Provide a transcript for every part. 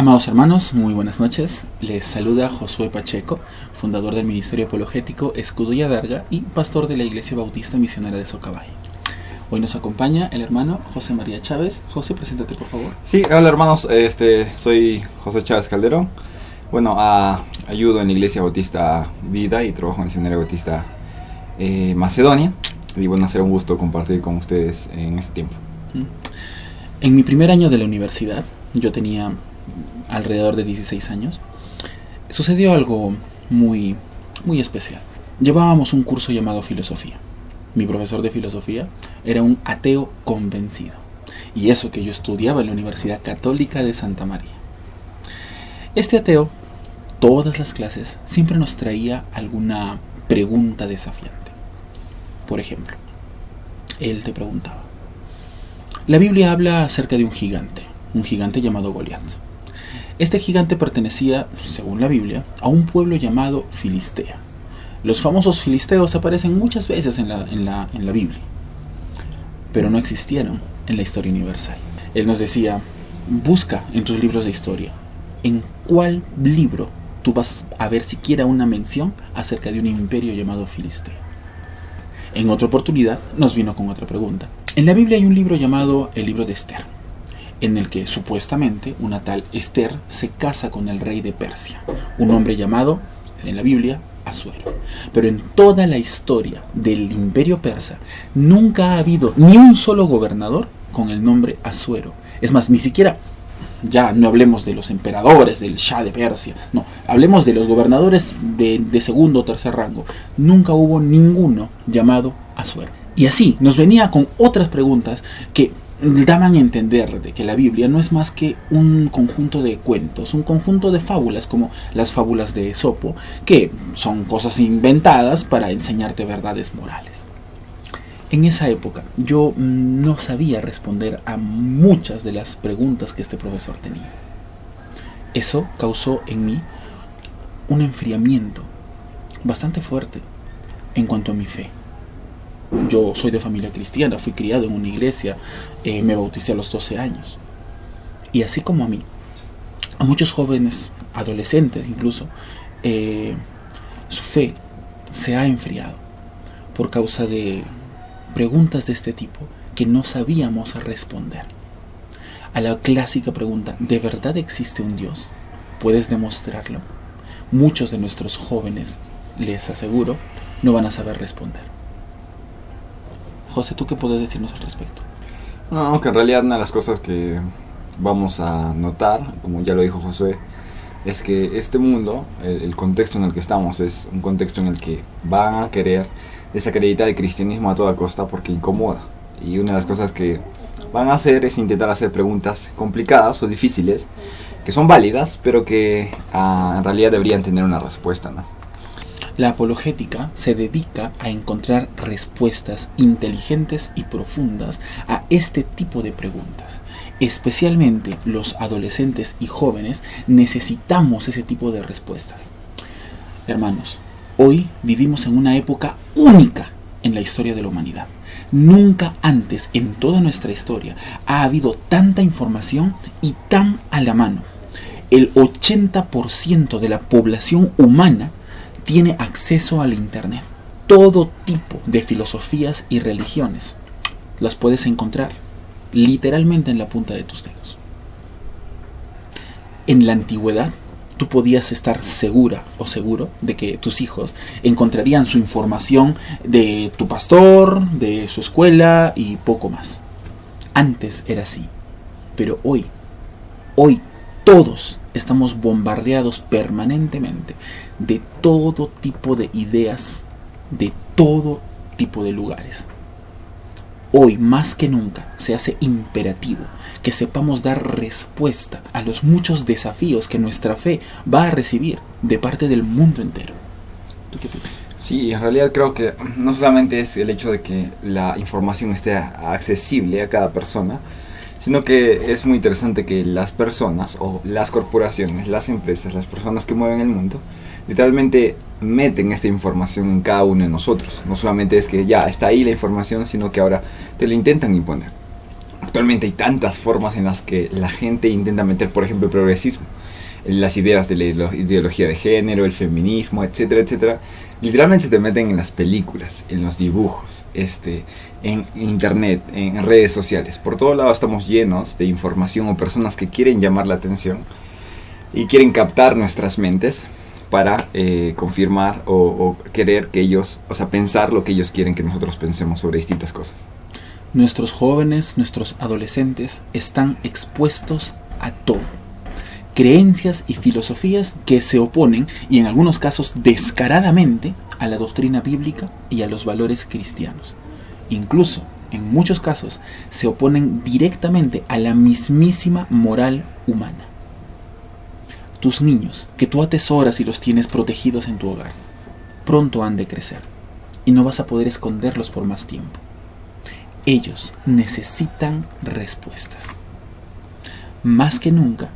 Amados hermanos, muy buenas noches. Les saluda Josué Pacheco, fundador del Ministerio Apologético Escudo y Adarga y pastor de la Iglesia Bautista Misionera de Socabay. Hoy nos acompaña el hermano José María Chávez. José, preséntate por favor. Sí, hola hermanos, soy José Chávez Calderón. Ayudo en la Iglesia Bautista Vida y trabajo en el Seminario Bautista Macedonia. Y será un gusto compartir con ustedes en este tiempo. En mi primer año de la universidad, yo tenía alrededor de 16 años, sucedió algo muy especial. Llevábamos un curso llamado filosofía. Mi profesor de filosofía era un ateo convencido, y eso que yo estudiaba en la Universidad Católica de Santa María. Este ateo, todas las clases, siempre nos traía alguna pregunta desafiante. Por ejemplo, él te preguntaba: la Biblia habla acerca de un gigante llamado Goliat. Este gigante pertenecía, según la Biblia, a un pueblo llamado Filistea. Los famosos filisteos aparecen muchas veces en la Biblia, pero no existieron en la historia universal. Él nos decía: busca en tus libros de historia, ¿en cuál libro tú vas a ver siquiera una mención acerca de un imperio llamado Filistea? En otra oportunidad nos vino con otra pregunta. En la Biblia hay un libro llamado el libro de Esther, en el que supuestamente una tal Esther se casa con el rey de Persia, un hombre llamado, en la Biblia, Asuero. Pero en toda la historia del imperio persa nunca ha habido ni un solo gobernador con el nombre Asuero. Es más, ni siquiera, ya no hablemos de los emperadores, del Shah de Persia, no, hablemos de los gobernadores de segundo o tercer rango. Nunca hubo ninguno llamado Asuero. Y así nos venía con otras preguntas que daban a entender de que la Biblia no es más que un conjunto de cuentos, un conjunto de fábulas, como las fábulas de Esopo, que son cosas inventadas para enseñarte verdades morales. En esa época yo no sabía responder a muchas de las preguntas que este profesor tenía. Eso causó en mí un enfriamiento bastante fuerte en cuanto a mi fe. Yo soy de familia cristiana, fui criado en una iglesia, me bauticé a los 12 años. Y así como a mí, a muchos jóvenes, adolescentes incluso, su fe se ha enfriado por causa de preguntas de este tipo que no sabíamos responder. A la clásica pregunta: ¿de verdad existe un Dios? ¿Puedes demostrarlo? Muchos de nuestros jóvenes, les aseguro, no van a saber responder. José, ¿tú qué puedes decirnos al respecto? No, que en realidad una de las cosas que vamos a notar, como ya lo dijo Josué, es que este mundo, el contexto en el que estamos, es un contexto en el que van a querer desacreditar el cristianismo a toda costa porque incomoda. Y una de las cosas que van a hacer es intentar hacer preguntas complicadas o difíciles, que son válidas, pero que en realidad deberían tener una respuesta, ¿no? La apologética se dedica a encontrar respuestas inteligentes y profundas a este tipo de preguntas. Especialmente los adolescentes y jóvenes necesitamos ese tipo de respuestas. Hermanos, hoy vivimos en una época única en la historia de la humanidad. Nunca antes en toda nuestra historia ha habido tanta información y tan a la mano. El 80% de la población humana tiene acceso al internet. Todo tipo de filosofías y religiones las puedes encontrar literalmente en la punta de tus dedos. En la antigüedad, tú podías estar segura o seguro de que tus hijos encontrarían su información de tu pastor, de su escuela y poco más. Antes era así, pero hoy todos estamos bombardeados permanentemente de todo tipo de ideas, de todo tipo de lugares. Hoy más que nunca se hace imperativo que sepamos dar respuesta a los muchos desafíos que nuestra fe va a recibir de parte del mundo entero. ¿Tú qué piensas? Sí, en realidad creo que no solamente es el hecho de que la información esté accesible a cada persona, sino que es muy interesante que las personas o las corporaciones, las empresas, las personas que mueven el mundo, literalmente meten esta información en cada uno de nosotros. No solamente es que ya está ahí la información, sino que ahora te la intentan imponer. Actualmente hay tantas formas en las que la gente intenta meter, por ejemplo, el progresismo, las ideas de la ideología de género, el feminismo, etcétera, etcétera. Literalmente te meten en las películas, en los dibujos, en internet, en redes sociales. Por todo lado estamos llenos de información o personas que quieren llamar la atención y quieren captar nuestras mentes para confirmar o querer que ellos, o sea, pensar lo que ellos quieren que nosotros pensemos sobre distintas cosas. Nuestros jóvenes, nuestros adolescentes están expuestos a todo. Creencias y filosofías que se oponen, y en algunos casos descaradamente, a la doctrina bíblica y a los valores cristianos. Incluso, en muchos casos, se oponen directamente a la mismísima moral humana. Tus niños, que tú atesoras y los tienes protegidos en tu hogar, pronto han de crecer, y no vas a poder esconderlos por más tiempo. Ellos necesitan respuestas. Más que nunca,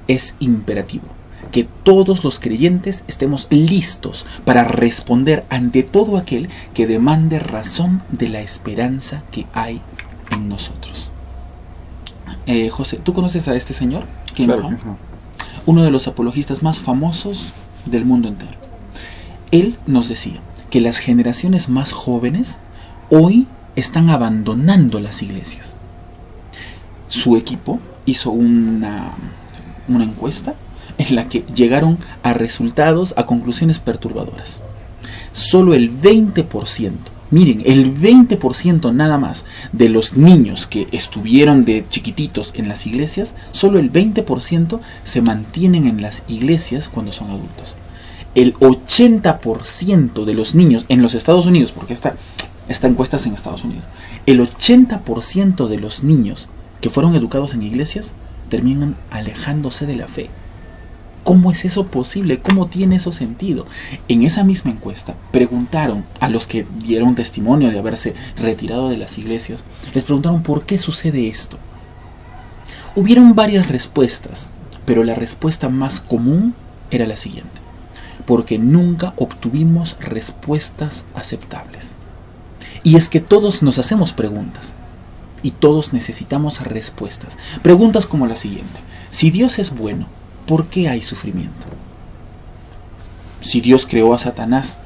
es imperativo que todos los creyentes estemos listos para responder ante todo aquel que demande razón de la esperanza que hay en nosotros. José, ¿tú conoces a este señor? Claro. Uno de los apologistas más famosos del mundo entero. Él nos decía que las generaciones más jóvenes hoy están abandonando las iglesias. Su equipo hizo una encuesta en la que llegaron a resultados, a conclusiones perturbadoras. Solo el 20%, miren, el 20% nada más de los niños que estuvieron de chiquititos en las iglesias, solo el 20% se mantienen en las iglesias cuando son adultos. El 80% de los niños en los Estados Unidos, porque esta encuesta es en Estados Unidos, el 80% de los niños que fueron educados en iglesias terminan alejándose de la fe. ¿Cómo es eso posible? ¿Cómo tiene eso sentido? En esa misma encuesta preguntaron a los que dieron testimonio de haberse retirado de las iglesias, les preguntaron por qué sucede esto. Hubieron varias respuestas, pero la respuesta más común era la siguiente: porque nunca obtuvimos respuestas aceptables. Y es que todos nos hacemos preguntas y todos necesitamos respuestas. Preguntas como la siguiente: si Dios es bueno, ¿por qué hay sufrimiento? Si Dios creó a Satanás,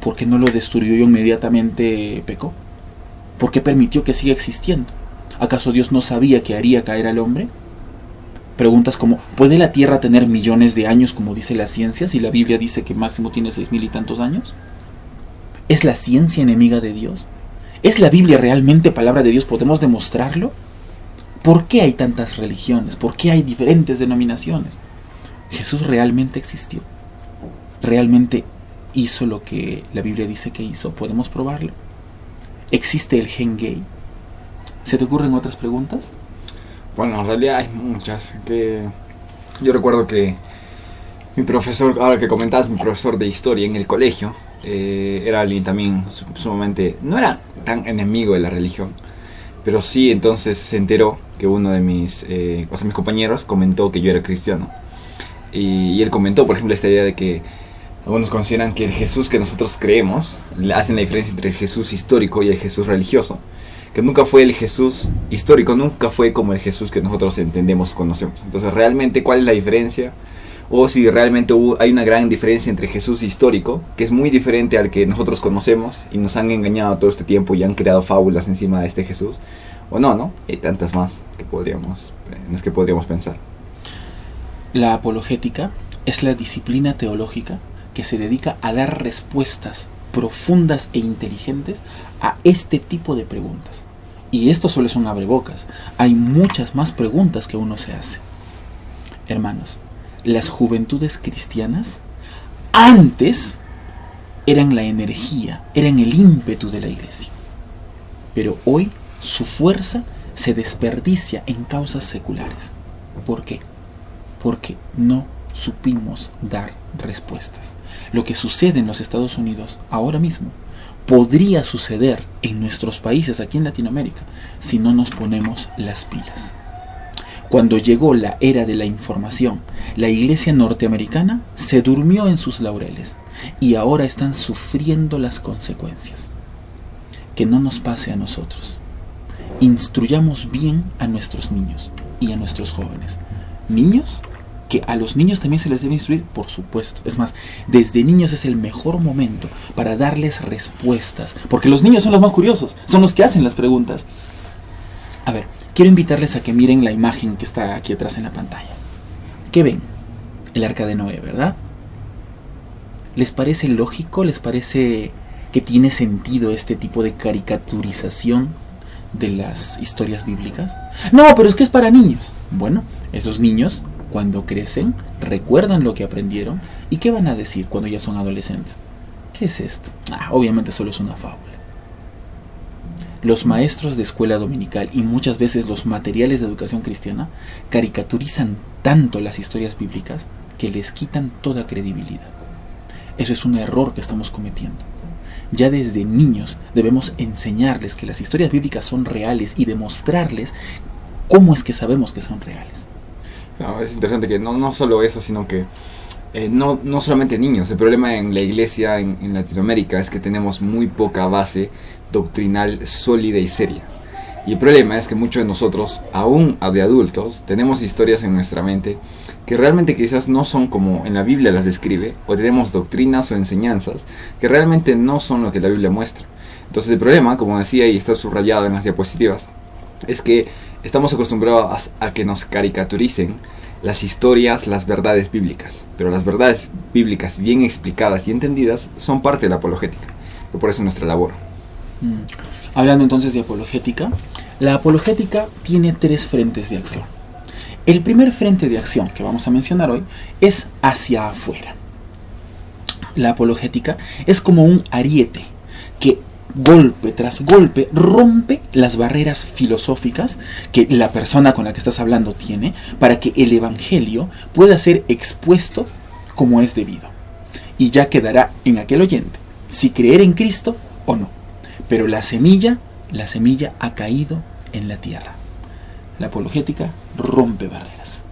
¿por qué no lo destruyó y inmediatamente pecó? ¿Por qué permitió que siga existiendo? ¿Acaso Dios no sabía que haría caer al hombre? Preguntas como: ¿puede la Tierra tener millones de años como dice la ciencia si la Biblia dice que máximo tiene 6,000 y tantos años? ¿Es la ciencia enemiga de Dios? ¿Es la Biblia realmente palabra de Dios? ¿Podemos demostrarlo? ¿Por qué hay tantas religiones? ¿Por qué hay diferentes denominaciones? ¿Jesús realmente existió? ¿Realmente hizo lo que la Biblia dice que hizo? ¿Podemos probarlo? ¿Existe el gen gay? ¿Se te ocurren otras preguntas? Bueno, en realidad hay muchas. Yo recuerdo que mi profesor, ahora que comentabas, mi profesor de historia en el colegio, era alguien también sumamente, no era tan enemigo de la religión, pero sí entonces se enteró que uno de mis compañeros comentó que yo era cristiano. Y él comentó, por ejemplo, esta idea de que algunos consideran que el Jesús que nosotros creemos, hacen la diferencia entre el Jesús histórico y el Jesús religioso, que nunca fue el Jesús histórico, nunca fue como el Jesús que nosotros entendemos, conocemos. Entonces, realmente, ¿cuál es la diferencia? O si realmente hay una gran diferencia entre Jesús histórico, que es muy diferente al que nosotros conocemos y nos han engañado todo este tiempo y han creado fábulas encima de este Jesús, o no, hay tantas más en las que podríamos pensar. La apologética es la disciplina teológica que se dedica a dar respuestas profundas e inteligentes a este tipo de preguntas. Y esto solo es un abrebocas. Hay muchas más preguntas que uno se hace. Hermanos, las juventudes cristianas antes eran la energía, eran el ímpetu de la iglesia. Pero hoy su fuerza se desperdicia en causas seculares. ¿Por qué? Porque no supimos dar respuestas. Lo que sucede en los Estados Unidos ahora mismo podría suceder en nuestros países aquí en Latinoamérica si no nos ponemos las pilas. Cuando llegó la era de la información, la iglesia norteamericana se durmió en sus laureles y ahora están sufriendo las consecuencias. Que no nos pase a nosotros. instruyamos bien a nuestros niños y a nuestros jóvenes. Niños, que a los niños también se les debe instruir, por supuesto. Es más, desde niños es el mejor momento para darles respuestas, porque los niños son los más curiosos, son los que hacen las preguntas. A ver, quiero invitarles a que miren la imagen que está aquí atrás en la pantalla. ¿Qué ven? El arca de Noé, ¿verdad? ¿Les parece lógico? ¿Les parece que tiene sentido este tipo de caricaturización de las historias bíblicas? No, pero es que es para niños. Bueno, esos niños, cuando crecen, recuerdan lo que aprendieron. ¿Y qué van a decir cuando ya son adolescentes? ¿Qué es esto? Obviamente solo es una fábula. Los maestros de escuela dominical y muchas veces los materiales de educación cristiana caricaturizan tanto las historias bíblicas que les quitan toda credibilidad. Eso es un error que estamos cometiendo. Ya desde niños debemos enseñarles que las historias bíblicas son reales y demostrarles cómo es que sabemos que son reales. No, es interesante que no solo eso, sino que no solamente niños. El problema en la iglesia en Latinoamérica es que tenemos muy poca base doctrinal sólida y seria. Y el problema es que muchos de nosotros, aún de adultos, tenemos historias en nuestra mente que realmente quizás no son como en la Biblia las describe, o tenemos doctrinas o enseñanzas que realmente no son lo que la Biblia muestra. Entonces el problema, como decía y está subrayado en las diapositivas, es que estamos acostumbrados a que nos caricaturicen las historias, las verdades bíblicas. Pero las verdades bíblicas bien explicadas y entendidas son parte de la apologética, y por eso nuestra labor. Hablando entonces de apologética, la apologética tiene 3 frentes de acción. El primer frente de acción que vamos a mencionar hoy es hacia afuera. La apologética es como un ariete que golpe tras golpe rompe las barreras filosóficas que la persona con la que estás hablando tiene para que el evangelio pueda ser expuesto como es debido. Y ya quedará en aquel oyente si creer en Cristo o no. Pero la semilla ha caído en la tierra. La apologética rompe barreras.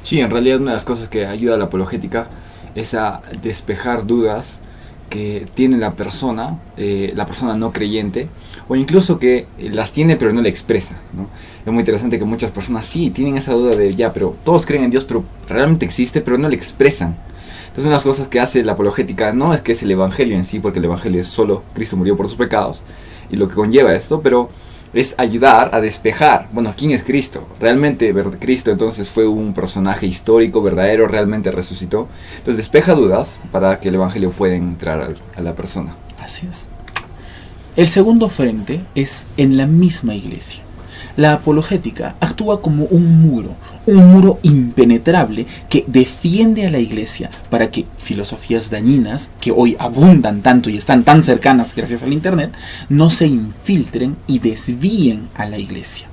Sí, en realidad una de las cosas que ayuda a la apologética es a despejar dudas que tiene la persona no creyente, o incluso que las tiene pero no la expresa, ¿no? Es muy interesante que muchas personas sí tienen esa duda de pero todos creen en Dios, pero realmente existe, pero no la expresan. Entonces una de las cosas que hace la apologética no es que es el evangelio en sí, porque el evangelio es solo Cristo murió por sus pecados y lo que conlleva esto, pero es ayudar a despejar, ¿quién es Cristo? ¿Realmente Cristo entonces fue un personaje histórico, verdadero, realmente resucitó? Entonces despeja dudas para que el evangelio pueda entrar a la persona. Así es. El segundo frente es en la misma iglesia. La apologética actúa como un muro impenetrable que defiende a la iglesia para que filosofías dañinas, que hoy abundan tanto y están tan cercanas gracias al internet, no se infiltren y desvíen a la iglesia.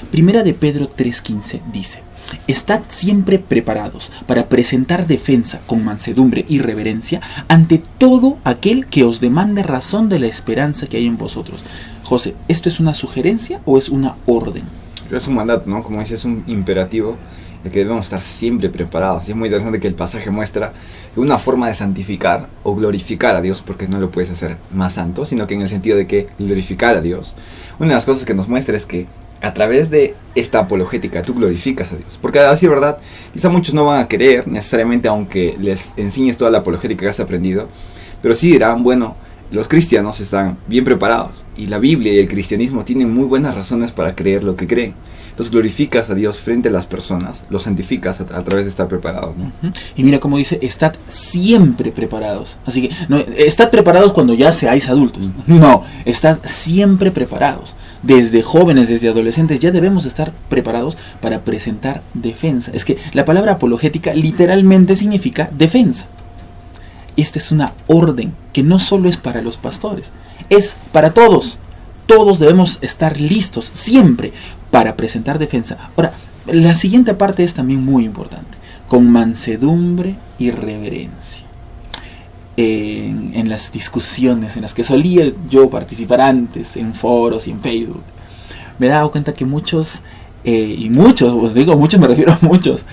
Primera de Pedro 3:15 dice: estad siempre preparados para presentar defensa con mansedumbre y reverencia ante todo aquel que os demande razón de la esperanza que hay en vosotros. José, ¿esto es una sugerencia o es una orden? Es un mandato, ¿no? Como dice, es un imperativo de que debemos estar siempre preparados. Y es muy interesante que el pasaje muestra una forma de santificar o glorificar a Dios, porque no lo puedes hacer más santo, sino que en el sentido de que glorificar a Dios. Una de las cosas que nos muestra es que a través de esta apologética tú glorificas a Dios. Porque a decir verdad, quizá muchos no van a querer necesariamente aunque les enseñes toda la apologética que has aprendido, pero sí dirán, los cristianos están bien preparados y la Biblia y el cristianismo tienen muy buenas razones para creer lo que creen. Entonces glorificas a Dios frente a las personas, los santificas a través de estar preparados, ¿no? Y mira cómo dice, estad siempre preparados. Así que, no, estad preparados cuando ya seáis adultos. No, estad siempre preparados. Desde jóvenes, desde adolescentes, ya debemos estar preparados para presentar defensa. Es que la palabra apologética literalmente significa defensa. Esta es una orden que no solo es para los pastores, es para todos. Todos debemos estar listos siempre para presentar defensa. Ahora, la siguiente parte es también muy importante. Con mansedumbre y reverencia. En las discusiones en las que solía yo participar antes, en foros y en Facebook, me he dado cuenta que muchos me refiero a muchos,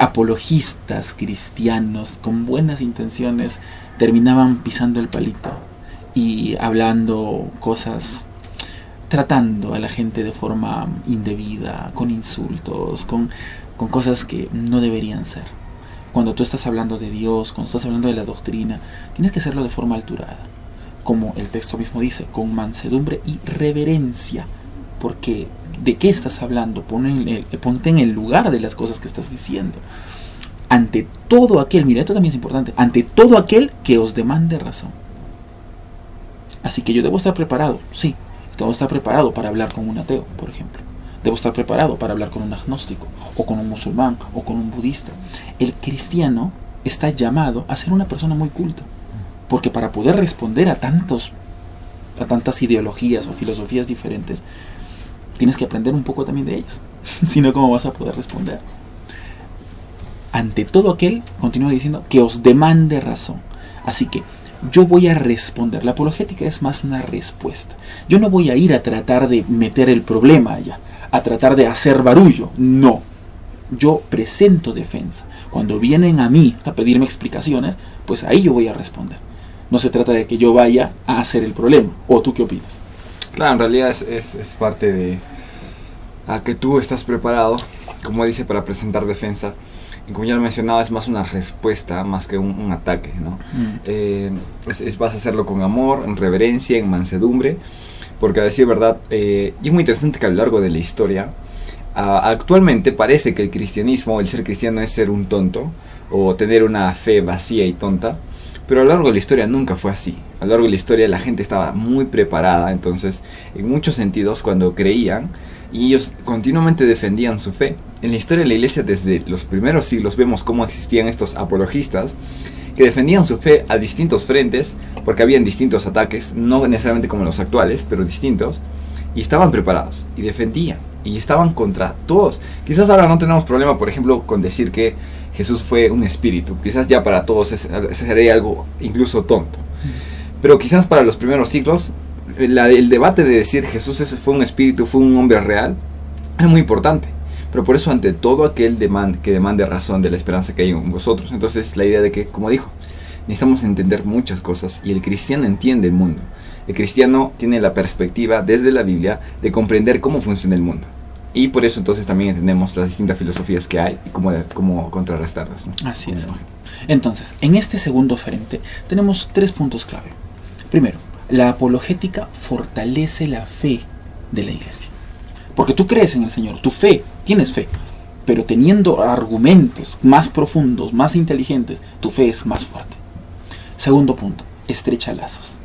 apologistas cristianos con buenas intenciones terminaban pisando el palito y hablando cosas tratando a la gente de forma indebida, con insultos, con cosas que no deberían ser. Cuando tú estás hablando de Dios, cuando estás hablando de la doctrina, tienes que hacerlo de forma alturada. Como el texto mismo dice, con mansedumbre y reverencia. Porque, ¿de qué estás hablando? Ponte en el lugar de las cosas que estás diciendo. Ante todo aquel, mira, esto también es importante, ante todo aquel que os demande razón. Así que yo debo estar preparado, sí, debo estar preparado para hablar con un ateo, por ejemplo. Debo estar preparado para hablar con un agnóstico, o con un musulmán, o con un budista. El cristiano está llamado a ser una persona muy culta, porque para poder responder a tantas ideologías o filosofías diferentes, tienes que aprender un poco también de ellos. Si no, ¿cómo vas a poder responder? Ante todo aquel, continúa diciendo, que os demande razón. Así que yo voy a responder. La apologética es más una respuesta. Yo no voy a ir a tratar de meter el problema allá, a tratar de hacer barullo. No. Yo presento defensa. Cuando vienen a mí a pedirme explicaciones, pues ahí yo voy a responder. No se trata de que yo vaya a hacer el problema. ¿O tú qué opinas? Claro, en realidad es parte de a que tú estás preparado, como dice, para presentar defensa. Y como ya lo mencionaba, es más una respuesta más que un ataque, ¿no? Vas a hacerlo con amor, en reverencia, en mansedumbre, porque a decir verdad, y es muy interesante que a lo largo de la historia, actualmente parece que el cristianismo, el ser cristiano es ser un tonto, o tener una fe vacía y tonta, pero a lo largo de la historia nunca fue así. A lo largo de la historia la gente estaba muy preparada, entonces en muchos sentidos cuando creían, y ellos continuamente defendían su fe. En la historia de la iglesia desde los primeros siglos vemos cómo existían estos apologistas que defendían su fe a distintos frentes, porque habían distintos ataques, no necesariamente como los actuales, pero distintos, y estaban preparados, y defendían, y estaban contra todos. Quizás ahora no tenemos problema, por ejemplo, con decir que Jesús fue un espíritu. Quizás ya para todos sería algo incluso tonto. Pero quizás para los primeros siglos, el debate de decir Jesús fue un espíritu, fue un hombre real, era muy importante. Pero por eso ante todo aquel que demande razón de la esperanza que hay en vosotros. Entonces la idea de que, como dijo, necesitamos entender muchas cosas y el cristiano entiende el mundo. El cristiano tiene la perspectiva desde la Biblia de comprender cómo funciona el mundo. Y por eso entonces también entendemos las distintas filosofías que hay y cómo contrarrestarlas, ¿no? Así es. Entonces, en este segundo frente tenemos 3 puntos clave. Primero, la apologética fortalece la fe de la iglesia. Porque tú crees en el Señor, tu fe, tienes fe, pero teniendo argumentos más profundos, más inteligentes, tu fe es más fuerte. Segundo punto, estrecha lazos.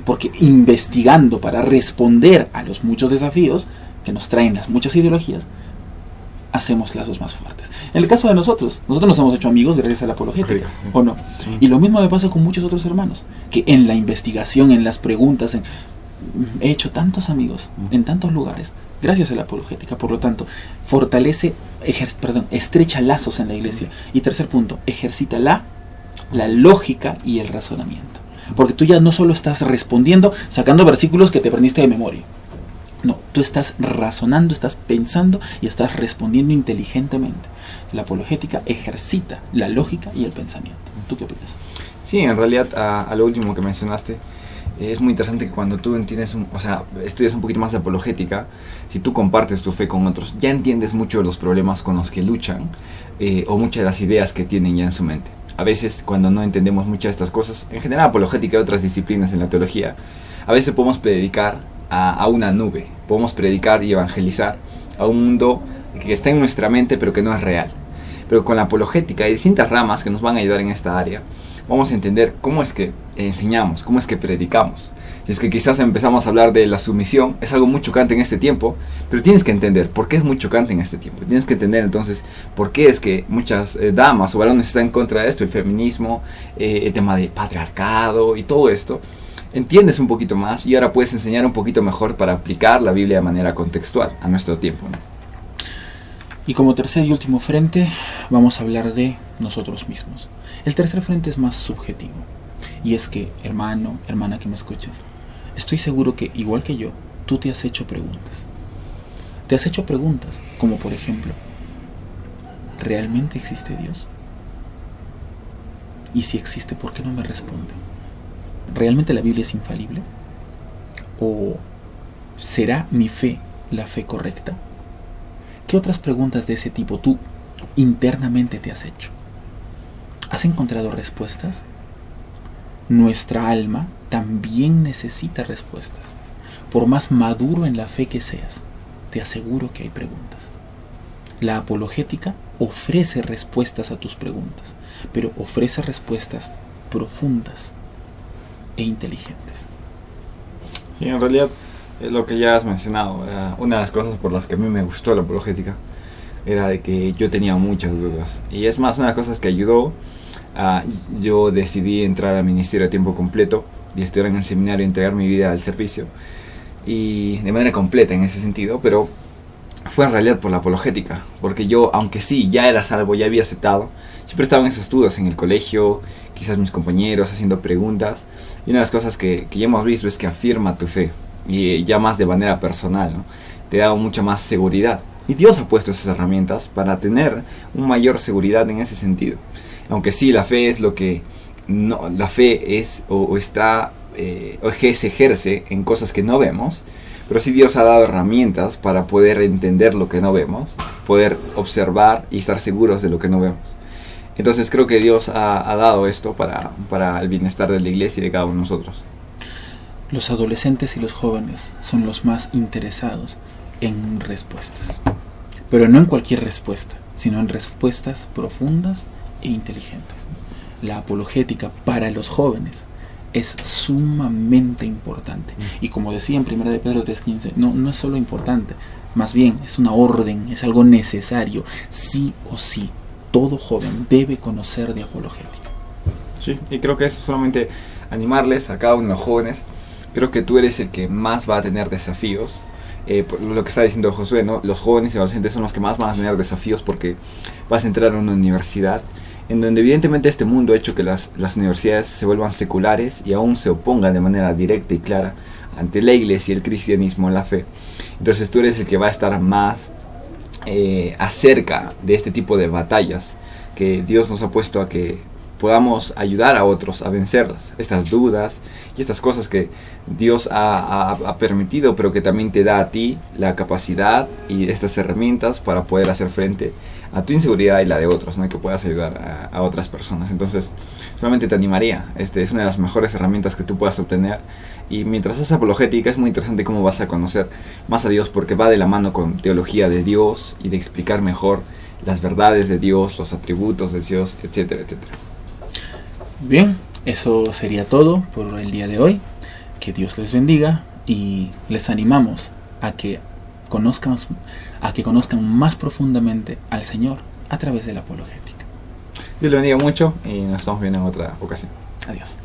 Porque investigando para responder a los muchos desafíos que nos traen las muchas ideologías, hacemos lazos más fuertes. En el caso de nosotros nos hemos hecho amigos gracias a la apologética, ¿o no? Y lo mismo me pasa con muchos otros hermanos, que en la investigación, en las preguntas, he hecho tantos amigos en tantos lugares gracias a la apologética. Por lo tanto, estrecha lazos en la iglesia. Y tercer punto, ejercita la lógica y el razonamiento. Porque tú ya no solo estás respondiendo sacando versículos que te aprendiste de memoria. No, tú estás razonando, estás pensando y estás respondiendo inteligentemente. La apologética ejercita la lógica y el pensamiento. ¿Tú qué opinas? Sí, en realidad a lo último que mencionaste, es muy interesante que cuando tú estudias un poquito más de apologética, si tú compartes tu fe con otros, ya entiendes mucho de los problemas con los que luchan o muchas de las ideas que tienen ya en su mente. A veces cuando no entendemos muchas de estas cosas, en general apologética y otras disciplinas en la teología, a veces podemos predicar a una nube, podemos predicar y evangelizar a un mundo que está en nuestra mente pero que no es real. Pero con la apologética hay distintas ramas que nos van a ayudar en esta área. Vamos a entender cómo es que enseñamos, cómo es que predicamos. Si es que quizás empezamos a hablar de la sumisión, es algo muy chocante en este tiempo, pero tienes que entender por qué es muy chocante en este tiempo. Tienes que entender entonces por qué es que muchas damas o varones están en contra de esto, el feminismo, el tema de patriarcado y todo esto. Entiendes un poquito más y ahora puedes enseñar un poquito mejor para aplicar la Biblia de manera contextual a nuestro tiempo, ¿no? Y como tercer y último frente, vamos a hablar de nosotros mismos. El tercer frente es más subjetivo. Y es que, hermano, hermana que me escuchas, estoy seguro que, igual que yo, tú te has hecho preguntas. Te has hecho preguntas, como por ejemplo, ¿realmente existe Dios? Y si existe, ¿por qué no me responde? ¿Realmente la Biblia es infalible? ¿O ¿Será mi fe la fe correcta? ¿Qué otras preguntas de ese tipo tú internamente te has hecho? ¿Has encontrado respuestas? Nuestra alma también necesita respuestas. Por más maduro en la fe que seas, te aseguro que hay preguntas. La apologética ofrece respuestas a tus preguntas, pero ofrece respuestas profundas e inteligentes. Sí, en realidad es lo que ya has mencionado. Una de las cosas por las que a mí me gustó la apologética era de que yo tenía muchas dudas. Y es más, una de las cosas que ayudó, yo decidí entrar al ministerio a tiempo completo y estudiar en el seminario y entregar mi vida al servicio. Y de manera completa en ese sentido, pero fue en realidad por la apologética. Porque yo, aunque sí, ya era salvo, ya había aceptado, siempre estaban esas dudas en el colegio, quizás mis compañeros haciendo preguntas. Y una de las cosas que ya hemos visto es que afirma tu fe. Y ya más de manera personal, ¿no? Te da mucha más seguridad. Y Dios ha puesto esas herramientas para tener una mayor seguridad en ese sentido. Aunque sí, la fe es lo que... No, la fe es o está... o se ejerce en cosas que no vemos. Pero sí Dios ha dado herramientas para poder entender lo que no vemos. Poder observar y estar seguros de lo que no vemos. Entonces creo que Dios ha dado esto para el bienestar de la iglesia y de cada uno de nosotros. Los adolescentes y los jóvenes son los más interesados en respuestas. Pero no en cualquier respuesta, sino en respuestas profundas e inteligentes. La apologética para los jóvenes es sumamente importante. Y como decía en 1 de Pedro 3:15, no es solo importante, más bien es una orden, es algo necesario. Sí o sí, todo joven debe conocer de apologética. Sí, y creo que eso solamente animarles a cada uno de los jóvenes. Creo que tú eres el que más va a tener desafíos. Por lo que está diciendo Josué, ¿no? Los jóvenes y adolescentes son los que más van a tener desafíos porque vas a entrar a una universidad en donde evidentemente este mundo ha hecho que las universidades se vuelvan seculares y aún se opongan de manera directa y clara ante la iglesia y el cristianismo, la fe. Entonces tú eres el que va a estar más acerca de este tipo de batallas que Dios nos ha puesto a que podamos ayudar a otros a vencerlas, estas dudas y estas cosas que Dios ha permitido, pero que también te da a ti la capacidad y estas herramientas para poder hacer frente a tu inseguridad y la de otros, ¿no? Y que puedas ayudar a otras personas. Entonces, solamente te animaría, es una de las mejores herramientas que tú puedas obtener. Y mientras haces apologética, es muy interesante cómo vas a conocer más a Dios, porque va de la mano con teología de Dios y de explicar mejor las verdades de Dios, los atributos de Dios, etcétera, etcétera. Bien, eso sería todo por el día de hoy. Que Dios les bendiga y les animamos a que conozcan más profundamente al Señor a través de la apologética. Dios le bendiga mucho y nos estamos viendo en otra ocasión. Adiós.